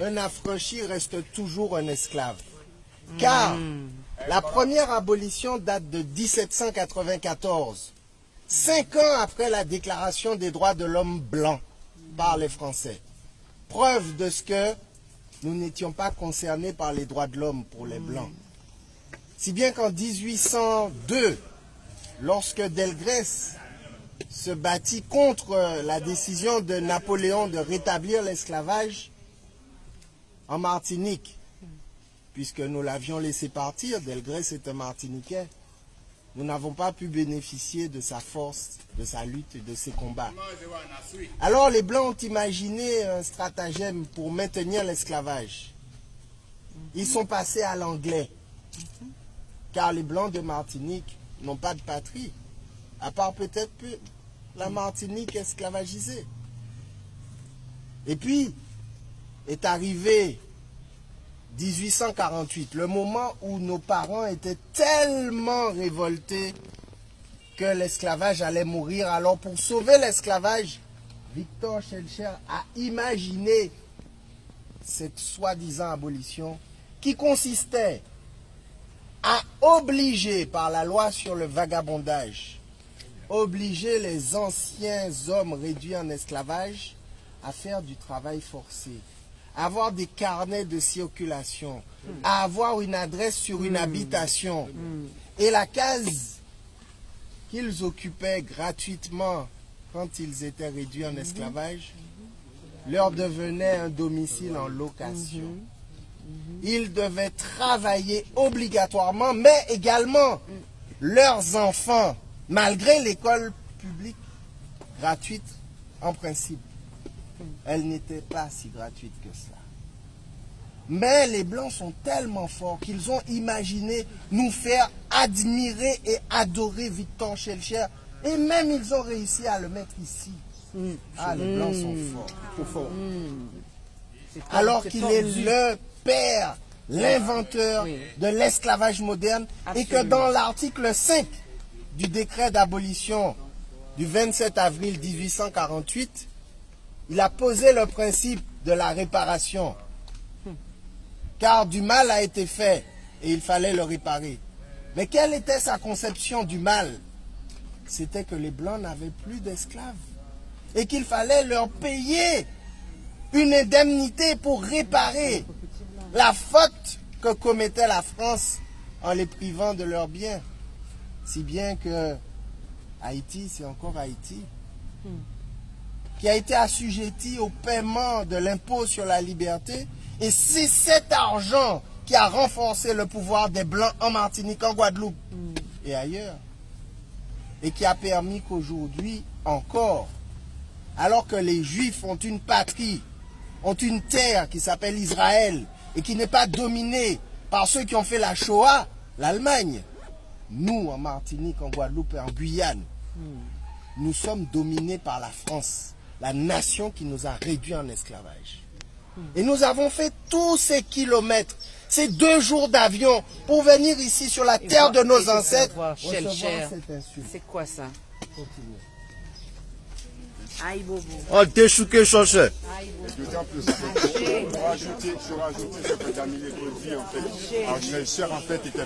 Un affranchi reste toujours un esclave. Car la première abolition date de 1794, 5 ans après la déclaration des droits de l'homme blanc par les Français. Preuve de ce que nous n'étions pas concernés par les droits de l'homme pour les Blancs. Si bien qu'en 1802, lorsque Delgrès se battit contre la décision de Napoléon de rétablir l'esclavage en Martinique, puisque nous l'avions laissé partir, Delgrès est un Martiniquais, nous n'avons pas pu bénéficier de sa force, de sa lutte et de ses combats. Alors les Blancs ont imaginé un stratagème pour maintenir l'esclavage. Ils sont passés à l'anglais, car les Blancs de Martinique n'ont pas de patrie, à part peut-être la Martinique esclavagisée. Et puis, est arrivé 1848, le moment où nos parents étaient tellement révoltés que l'esclavage allait mourir. Alors pour sauver l'esclavage, Victor Schœlcher a imaginé cette soi-disant abolition qui consistait à obliger par la loi sur le vagabondage, obliger les anciens hommes réduits en esclavage à faire du travail forcé, à avoir des carnets de circulation, à avoir une adresse sur une habitation. Et la case qu'ils occupaient gratuitement quand ils étaient réduits en esclavage leur devenait un domicile en location. Ils devaient travailler obligatoirement, mais également leurs enfants, malgré l'école publique gratuite en principe. Elle n'était pas si gratuite que ça. Mais les Blancs sont tellement forts qu'ils ont imaginé nous faire admirer et adorer Victor Schœlcher. Et même ils ont réussi à le mettre ici. Ah, les Blancs sont forts. Trop forts. Alors qu'il est le père, l'inventeur de l'esclavage moderne. Et que dans l'article 5 du décret d'abolition du 27 avril 1848, il a posé le principe de la réparation. Car du mal a été fait et il fallait le réparer. Mais quelle était sa conception du mal? C'était que les Blancs n'avaient plus d'esclaves et qu'il fallait leur payer une indemnité pour réparer la faute que commettait la France en les privant de leurs biens. Si bien que Haïti, c'est encore Haïti, qui a été assujetti au paiement de l'impôt sur la liberté. Et c'est cet argent qui a renforcé le pouvoir des Blancs en Martinique, en Guadeloupe et ailleurs. Et qui a permis qu'aujourd'hui encore, alors que les Juifs ont une patrie, ont une terre qui s'appelle Israël et qui n'est pas dominée par ceux qui ont fait la Shoah, l'Allemagne, nous en Martinique, en Guadeloupe et en Guyane, nous sommes dominés par la France, la nation qui nous a réduits en esclavage. Et nous avons fait tous ces kilomètres, ces 2 jours d'avion pour venir ici sur la terre de nos ancêtres. C'est quoi ça? Continuez. Aïe bobo. Oh, déchouqué, Schœlcher. D'autant plus, pour rajouter ce que Daniel dit, en fait, Schœlcher, en fait, était